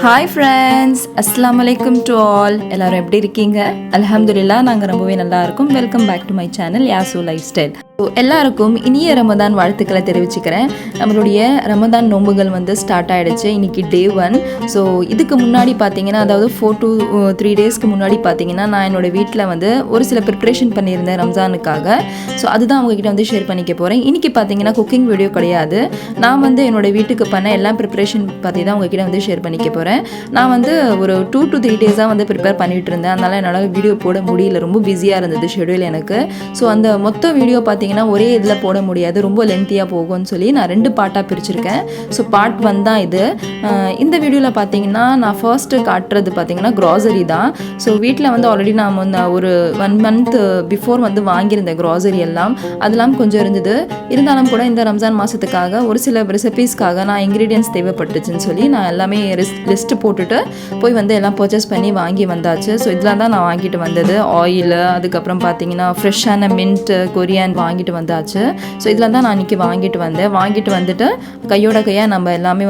Hi friends, அஸ்ஸலாமு அலைக்கும் to all. எல்லோரும் எப்படி இருக்கீங்க? அல்ஹம்துலில்லாஹ், நாங்கள் ரொம்பவே நல்லா இருக்கோம். Welcome back to my channel Yasu lifestyle. எல்லாருக்கும் இனிய ரமதான் வாழ்த்துக்களை தெரிவிச்சுக்கிறேன். நம்மளுடைய ரமதான் நோம்புகள் ஸ்டார்ட் ஆகிடுச்சு. இன்றைக்கி டே 1. ஸோ இதுக்கு முன்னாடி பார்த்தீங்கன்னா, அதாவது 4 to 3 டேஸ்க்கு முன்னாடி பார்த்தீங்கன்னா, நான் என்னோடய வீட்டில் ஒரு சில ப்ரிப்ரேஷன் பண்ணியிருந்தேன் ரம்ஜானுக்காக. ஸோ அதுதான் அவங்ககிட்ட ஷேர் பண்ணிக்க போகிறேன். இன்றைக்கி பார்த்தீங்கன்னா குக்கிங் வீடியோ கிடையாது. நான் என்னோடய வீட்டுக்கு பண்ண எல்லா ப்ரிப்ரேஷன் பற்றி தான் உங்ககிட்ட ஷேர் பண்ணிக்க போகிறேன். நான் ஒரு 2 to 3 டேஸாக ப்ரிப்பேர் பண்ணிகிட்டு இருந்தேன். அதனால் என்னால் வீடியோ போட முடியல, ரொம்ப பிஸியாக இருந்தது ஷெடியூல் எனக்கு. ஸோ அந்த மொத்த வீடியோ பார்த்தீங்கன்னா ஒரே இதில் போட முடியாது, ரொம்ப லென்த்தியாக போகும்னு சொல்லி நான் 2 பார்ட்டாக பிரிச்சிருக்கேன். ஸோ பார்ட் 1 தான் இது. இந்த வீடியோவில் பார்த்தீங்கன்னா நான் ஃபர்ஸ்ட்டு காட்டுறது பார்த்தீங்கன்னா க்ராசரி தான். ஸோ வீட்டில் ஆல்ரெடி நான் ஒரு 1 month பிஃபோர் வாங்கியிருந்தேன் க்ராசரி எல்லாம். அதெல்லாம் கொஞ்சம் இருந்தது. இருந்தாலும் கூட இந்த ரம்ஜான் மாதத்துக்காக ஒரு சில ரெசிபீஸ்க்காக நான் இன்க்ரீடியன்ஸ் தேவைப்பட்டுச்சுன்னு சொல்லி நான் எல்லாமே லிஸ்ட்டு போட்டுட்டு போய் எல்லாம் பர்ச்சேஸ் பண்ணி வாங்கி வந்தாச்சு. ஸோ இதெல்லாம் தான் நான் வாங்கிட்டு வந்தது. ஆயில், அதுக்கப்புறம் பார்த்தீங்கன்னா ஃப்ரெஷ்ஷான மின்ட்டு, கொரியான் வாங்கிட்டு வந்தாச்சு. ஸோ இதில் தான் நான் இன்றைக்கி வாங்கிட்டு வந்துட்டு கையாக நம்ம எல்லாமே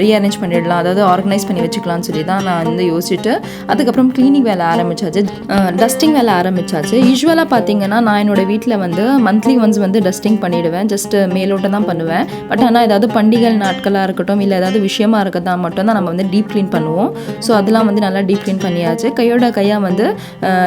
ரீஅரேஞ்ச் பண்ணிடலாம், அதாவது ஆர்கனைஸ் பண்ணி வச்சுக்கலாம்னு சொல்லி தான் நான் யோசிச்சுட்டு அதுக்கப்புறம் க்ளீனிங் வேலை ஆரம்பித்தாச்சு, டஸ்டிங் வேலை ஆரம்பித்தாச்சு. யூஸ்வலாக பார்த்தீங்கன்னா நான் என்னோடய வீட்டில் மந்த்லி ஒன்ஸ் டஸ்டிங் பண்ணிவிடுவேன். ஜஸ்ட்டு மேலோட்டம் தான் பண்ணுவேன். பட் ஆனால் ஏதாவது பண்டிகை நாட்களாக இருக்கட்டும், இல்லை ஏதாவது விஷயமா இருக்கதா மட்டும் தான் நம்ம டீப் க்ளீன் பண்ணுவோம். ஸோ அதெல்லாம் நல்லா டீப் க்ளீன் பண்ணியாச்சு. கையாக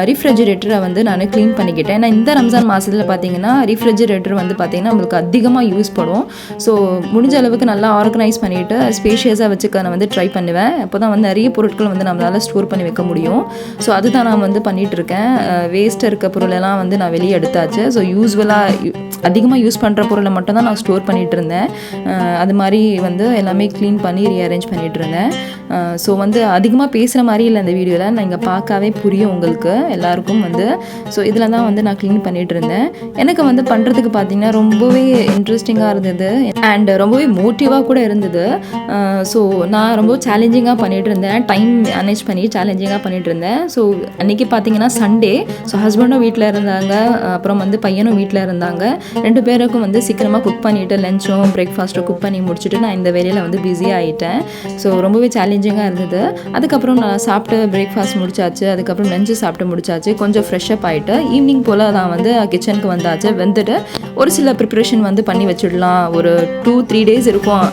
ரீஃப்ரிஜிரேட்டரை நான் க்ளீன் பண்ணிக்கிட்டேன். ஏன்னா இந்த ரம்ஜான் மாதத்தில் பார்த்தீங்கன்னா ரீஃப்ரிஜிரேட்டர் பார்த்தீங்கன்னா நம்மளுக்கு அதிகமாக யூஸ் படும். ஸோ முடிஞ்ச அளவுக்கு நல்லா ஆர்கனைஸ் பண்ணிவிட்டு ஸ்பேஷியஸாக வச்சுக்க நான் ட்ரை பண்ணுவேன். அப்போ தான் நிறைய பொருட்கள் நம்மளால் ஸ்டோர் பண்ணி வைக்க முடியும். ஸோ அதுதான் நான் பண்ணிகிட்ருக்கேன். வேஸ்ட் இருக்க பொருளெல்லாம் நான் வெளியே எடுத்தாச்சு. ஸோ யூஸ்வலாக அதிகமாக யூஸ் பண்ணுற பொருளை மட்டும் தான் நான் ஸ்டோர் பண்ணிகிட்டு இருந்தேன். அது மாதிரி எல்லாமே க்ளீன் பண்ணி ரீஅரேஞ்ச் பண்ணிகிட்டு இருந்தேன். ஸோ அதிகமாக பேசுகிற மாதிரி இல்லை இந்த வீடியோவில், நான் இங்கே பார்க்கவே புரியும் உங்களுக்கு எல்லாருக்கும். ஸோ இதில் தான் நான் க்ளீன் பண்ணிகிட்டு இருந்தேன். எனக்கு பண்ணுறதுக்கு பார்த்தீங்கன்னா ரொம்பவே இன்ட்ரெஸ்டிங்காக இருந்தது அண்ட் ரொம்பவே மோட்டிவாக கூட இருந்தது. ஸோ நான் ரொம்ப சேலஞ்சிங்காக பண்ணிகிட்டு இருந்தேன், டைம் மேனேஜ் பண்ணி சேலஞ்சிங்காக பண்ணிகிட்டு இருந்தேன். ஸோ அன்றைக்கி பார்த்தீங்கன்னா சண்டே. ஸோ ஹஸ்பண்டும் வீட்டில் இருந்தாங்க, அப்புறம் பையனும் வீட்டில் இருந்தாங்க. 2 பேருக்கும் சீக்கிரமாக குக் பண்ணிவிட்டு லஞ்சும் பிரேக்ஃபாஸ்ட்டும் குக் பண்ணி முடிச்சுட்டு நான் இந்த வேலையில் பிஸியாக ஆகிட்டேன். ஸோ ரொம்பவே சேலஞ்சிங்காக இருந்தது. அதுக்கப்புறம் நான் சாப்பிட்டு பிரேக்ஃபாஸ்ட் முடிச்சாச்சு, அதுக்கப்புறம் லஞ்சு சாப்பிட்டு முடிச்சாச்சு. கொஞ்சம் ஃப்ரெஷ்அப் ஆகிட்டு ஈவினிங் போல் நான் கிச்சனுக்கு வந்தாச்சு. வந்துட்டு ஒரு சில ப்ரிப்ரேஷன் பண்ணி வச்சிடலாம். ஒரு 2-3 டேஸ் இருக்கும்,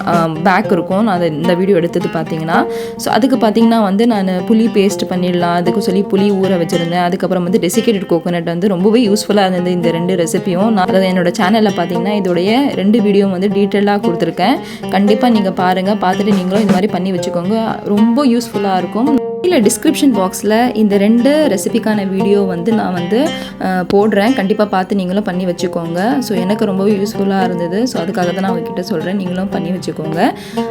பேக் இருக்கும் நான் இந்த வீடியோ எடுத்தது பார்த்தீங்கன்னா. ஸோ அதுக்கு பார்த்தீங்கன்னா நான் புளி பேஸ்ட் பண்ணிடலாம், அதுக்கு சொல்லி புளி ஊற வச்சுருந்தேன். அதுக்கப்புறம் டெசிகேட்டட் கோகோனட் ரொம்பவே யூஸ்ஃபுல்லாக இருந்தது. இந்த 2 ரெசிபியும் நான் அதாவது என்னோட சேனலில் பார்த்தீங்கன்னா இதோடைய 2 வீடியோ டீட்டெயிலாக கொடுத்துருக்கேன். கண்டிப்பாக நீங்கள் பாருங்கள், பார்த்துட்டு நீங்களும் இது மாதிரி பண்ணி வச்சுக்கோங்க, ரொம்ப யூஸ்ஃபுல்லாக இருக்கும். இல்லை டிஸ்கிரிப்ஷன் பாக்ஸில் இந்த 2 ரெசிபிக்கான வீடியோ நான் போடுறேன். கண்டிப்பாக பார்த்து நீங்களும் பண்ணி வச்சுக்கோங்க. ஸோ எனக்கு ரொம்பவே யூஸ்ஃபுல்லாக இருந்தது. ஸோ அதுக்காக தான் நான் உங்ககிட்ட சொல்கிறேன், நீங்களும் பண்ணி வச்சுக்கோங்க.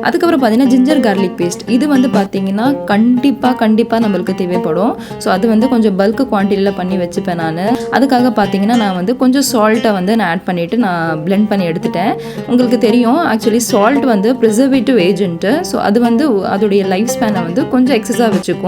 அதுக்கப்புறம் பார்த்தீங்கன்னா ஜிஞ்சர் கார்லிக் பேஸ்ட் இது பார்த்தீங்கன்னா கண்டிப்பாக நம்மளுக்கு தேவைப்படும். ஸோ அது கொஞ்சம் பல்க் குவான்டிட்டியில் பண்ணி வச்சுப்பேன் நான். அதுக்காக பார்த்தீங்கன்னா நான் கொஞ்சம் சால்ட்டை நான் ஆட் பண்ணிவிட்டு நான் பிளெண்ட் பண்ணி எடுத்துட்டேன். உங்களுக்கு தெரியும் actually salt preservative agent. So அது அதோடைய லைஃப் ஸ்பேனை கொஞ்சம் எக்ஸஸாக வச்சுக்கும்.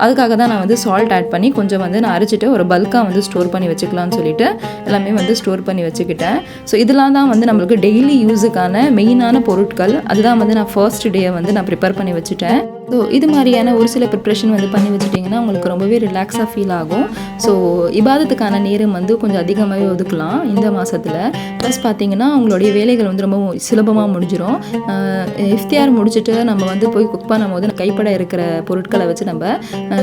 அதுக்காக தான் நான் சால்ட் ஆட் பண்ணி கொஞ்சம் நான் அரைச்சிட்டு ஒரு பல்காக ஸ்டோர் பண்ணி வச்சுக்கலாம்னு சொல்லிட்டு எல்லாமே ஸ்டோர் பண்ணி வச்சுக்கிட்டேன். ஸோ இதெல்லாம் தான் நம்மளுக்கு டெய்லி யூஸுக்கான மெயினான பொருட்கள். அதுதான் நான் ஃபர்ஸ்ட் டே நான் ப்ரிப்பேர் பண்ணி வச்சுட்டேன். ஸோ இது மாதிரியான ஒரு சில ப்ரிப்ரேஷன் பண்ணி வச்சுட்டிங்கன்னா உங்களுக்கு ரொம்பவே ரிலாக்ஸாக ஃபீல் ஆகும். ஸோ இபாதத்துக்கான நேரம் கொஞ்சம் அதிகமாகவே ஒதுக்கலாம் இந்த மாதத்தில். ப்ளஸ் பார்த்திங்கன்னா உங்களுடைய வேலைகள் ரொம்ப சுலபமாக முடிஞ்சிடும். இஃப்தியார் முடிச்சுட்டு நம்ம போய் குக் பண்ணும்போது கைப்பட இருக்கிற பொருட்களை வச்சு நம்ம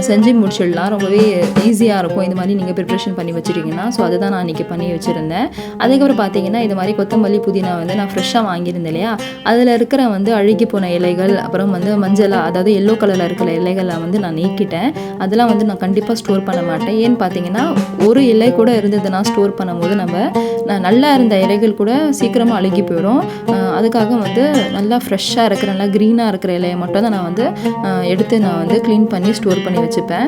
செஞ்சு முடிச்சிடலாம். ரொம்பவே ஈஸியாக இருக்கும் இது மாதிரி நீங்கள் ப்ரிப்ரேஷன் பண்ணி வச்சுட்டிங்கன்னா. ஸோ அதுதான் நான் இன்றைக்கி பண்ணி வச்சுருந்தேன். அதுக்கப்புறம் பார்த்திங்கன்னா இது மாதிரி கொத்தமல்லி புதினா நான் ஃப்ரெஷ்ஷாக வாங்கியிருந்தேன் இல்லையா, அதில் இருக்கிற அழுகி போன இலைகள், அப்புறம் மஞ்சளா அதாவது எல்லோ கலரில் இருக்கிற இலைகளை நான் நீக்கிட்டேன். அதெல்லாம் நான் கண்டிப்பாக ஸ்டோர் பண்ண மாட்டேன். ஏன்னு பார்த்தீங்கன்னா ஒரு இலை கூட இருந்ததுன்னா ஸ்டோர் பண்ணும்போது நான் நல்லா இருந்த இலைகள் கூட சீக்கிரமாக அழுகி போயிடும். அதுக்காக நல்லா ஃப்ரெஷ்ஷாக இருக்கிற நல்லா க்ரீனாக இருக்கிற இலையை மட்டும் தான் நான் எடுத்து நான் க்ளீன் பண்ணி ஸ்டோர் பண்ணி வச்சுப்பேன்.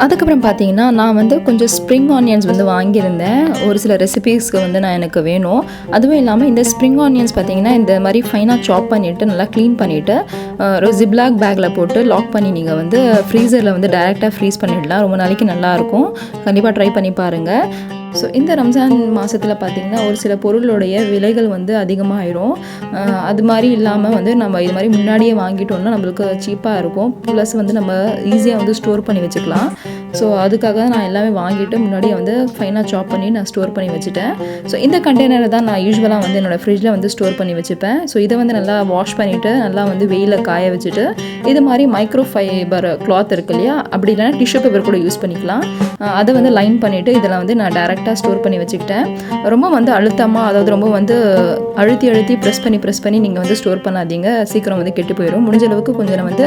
அதுக்கப்புறம் பார்த்தீங்கன்னா நான் வந்து கொஞ்சம் ஸ்ப்ரிங் ஆனியன்ஸ் வந்து வாங்கியிருந்தேன். ஒரு சில ரெசிபீஸ்க்கு வந்து எனக்கு வேணும். அதுவும் இல்லாமல் இந்த ஸ்ப்ரிங் ஆனியன்ஸ் பார்த்தீங்கன்னா இந்த மாதிரி ஃபைனாக சாப் பண்ணிவிட்டு நல்லா க்ளீன் பண்ணிவிட்டு ஒரு ஜிப்லாக் பேக்கில் போட்டு லாக் பண்ணி நீங்கள் வந்து ஃப்ரீசரில் வந்து டைரெக்டாக ஃப்ரீஸ் பண்ணிடலாம். ரொம்ப நாளைக்கு நல்லாயிருக்கும். கண்டிப்பாக ட்ரை பண்ணி பாருங்கள். ஸோ இந்த ரம்ஜான் மாதத்தில் பார்த்திங்கன்னா ஒரு சில பொருளுடைய விலைகள் வந்து அதிகமாகிடும். அது மாதிரி இல்லாமல் வந்து நம்ம இது மாதிரி முன்னாடியே வாங்கிட்டோம்னா நம்மளுக்கு சீப்பாக இருக்கும். ப்ளஸ் வந்து நம்ம ஈஸியாக வந்து ஸ்டோர் பண்ணி வச்சுக்கலாம். ஸோ அதுக்காக நான் எல்லாமே வாங்கிட்டு முன்னாடியே வந்து ஃபைனாக சாப் பண்ணி நான் ஸ்டோர் பண்ணி வச்சுட்டேன். ஸோ இந்த கண்டெய்னரை தான் நான் யூஸ்வலாக வந்து என்னோடய ஃப்ரிட்ஜில் வந்து ஸ்டோர் பண்ணி வச்சுப்பேன். ஸோ இதை வந்து நல்லா வாஷ் பண்ணிவிட்டு நல்லா வந்து வெயிலில் காய வச்சுட்டு இது மாதிரி மைக்ரோ ஃபைபர் கிளாத் இருக்கு இல்லையா, அப்படி இல்லைனா டிஷ்யூ பேப்பர் கூட யூஸ் பண்ணிக்கலாம். அதை வந்து லைன் பண்ணிவிட்டு இதில் வந்து நான் டேரெக்டாக ஸ்டோர் பண்ணி வச்சுக்கிட்டேன். ரொம்ப வந்து அழுத்தமாக, அதாவது ரொம்ப வந்து அழுத்தி ப்ரெஸ் பண்ணி நீங்கள் வந்து ஸ்டோர் பண்ணாதீங்க. சீக்கிரம் வந்து கெட்டு போயிடும். முடிஞ்ச அளவுக்கு கொஞ்சம் வந்து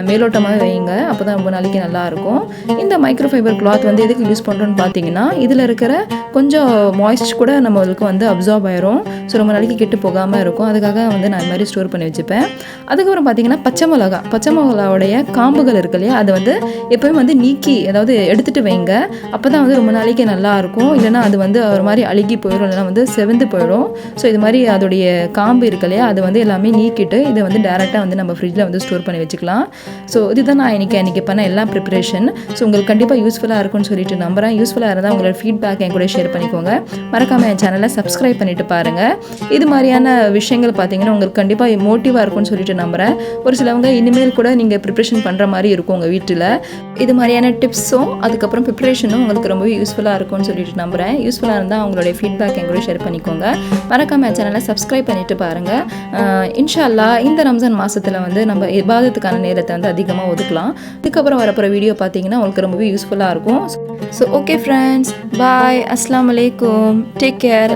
மேலோட்டமாக வைங்க. அப்போ தான் ரொம்ப நாளைக்கு நல்லாயிருக்கும். இந்த மைக்ரோ ஃபைபர் கிளாத் வந்து எதுக்கு யூஸ் பண்ணுறோன்னு பார்த்தீங்கன்னா இதில் இருக்கிற கொஞ்சம் மாய்ஸ்ட் கூட நம்மளுக்கு வந்து அப்சார்ப் ஆயிரும். ஸோ ரொம்ப நாளைக்கு கெட்டு போகாமல் இருக்கும். அதுக்காக வந்து நான் இது மாதிரி ஸ்டோர் பண்ணி வச்சுப்பேன். அதுக்கப்புறம் பார்த்தீங்கன்னா பச்சை மிளகாவுடைய காம்புகள் இருக்கு இல்லையா, அதை வந்து எப்போயும் வந்து நீக்கி அதாவது எடுத்துகிட்டு வைங்க. அப்போ தான் வந்து ரொம்ப நாளைக்கு நல்லாயிருக்கும். இல்லைனா அது வந்து ஒரு மாதிரி அழுகி போயிடும், இல்லைனா வந்து செவந்து போயிடும். ஸோ இது மாதிரி அதோடைய காம்பு இருக்கு இல்லையா, அதை வந்து எல்லாமே நீக்கிட்டு இதை வந்து டேரெக்டாக வந்து நம்ம ஃப்ரிட்ஜில் வந்து ஸ்டோர் பண்ணி வச்சுக்கலாம். ஸோ இதுதான் நான் இன்றைக்கி பண்ண எல்லா ப்ரிப்பரேஷன். ஸோ உங்களுக்கு கண்டிப்பாக யூஸ்ஃபுல்லாக இருக்கும்னு சொல்லிட்டு நம்புகிறேன். யூஸ்ஃபுல்லாக இருந்தால் உங்களோட ஃபீட்பேக் என் கூட ஷேர் பண்ணிக்கோங்க. மறக்காமல் என் சேனலை சப்ஸ்கிரைப் பண்ணிவிட்டு பாருங்கள். இது மாதிரியான விஷயங்கள் பார்த்தீங்கன்னா உங்களுக்கு கண்டிப்பாக மோட்டிவாக இருக்கும்னு சொல்லிட்டு நம்புகிறேன். ஒரு சிலவங்க இனிமேல் கூட நீங்கள் ப்ரிப்ரேஷன் பண்ணுற மாதிரி இருக்கும் உங்கள் வீட்டில். இது மாதிரியான டிப்ஸும் அதுக்கப்புறம் ப்ரிப்ரேஷனும் உங்களுக்கு ரொம்பவே யூஸ்ஃபுல்லாக இருக்கும்னு சொல்லிட்டு நம்புகிறேன். யூஸ்ஃபுல்லாக இருந்தால் உங்களுடைய ஃபீட்பேக் என் கூட ஷேர் பண்ணிக்கோங்க. மறக்காமல் என் சேனலை சப்ஸ்கிரைப் பண்ணிவிட்டு பாருங்கள். இன்ஷா அல்லாஹ் இந்த ரம்ஜான் மாதத்தில் வந்து நம்ம இபாதத்துக்கான நேரத்தை வந்து அதிகமாக ஒதுக்கலாம். இதுக்கப்புறம் வரப்போகிற வீடியோ பார்த்தீங்கன்னா உங்களுக்கு ரொம்பவே யூஸ்ஃபுல்லாக இருக்கும். ஸோ ஓகே ஃப்ரெண்ட்ஸ், பாய், அஸ்ஸலாமு அலைக்கும், டேக் கேர்.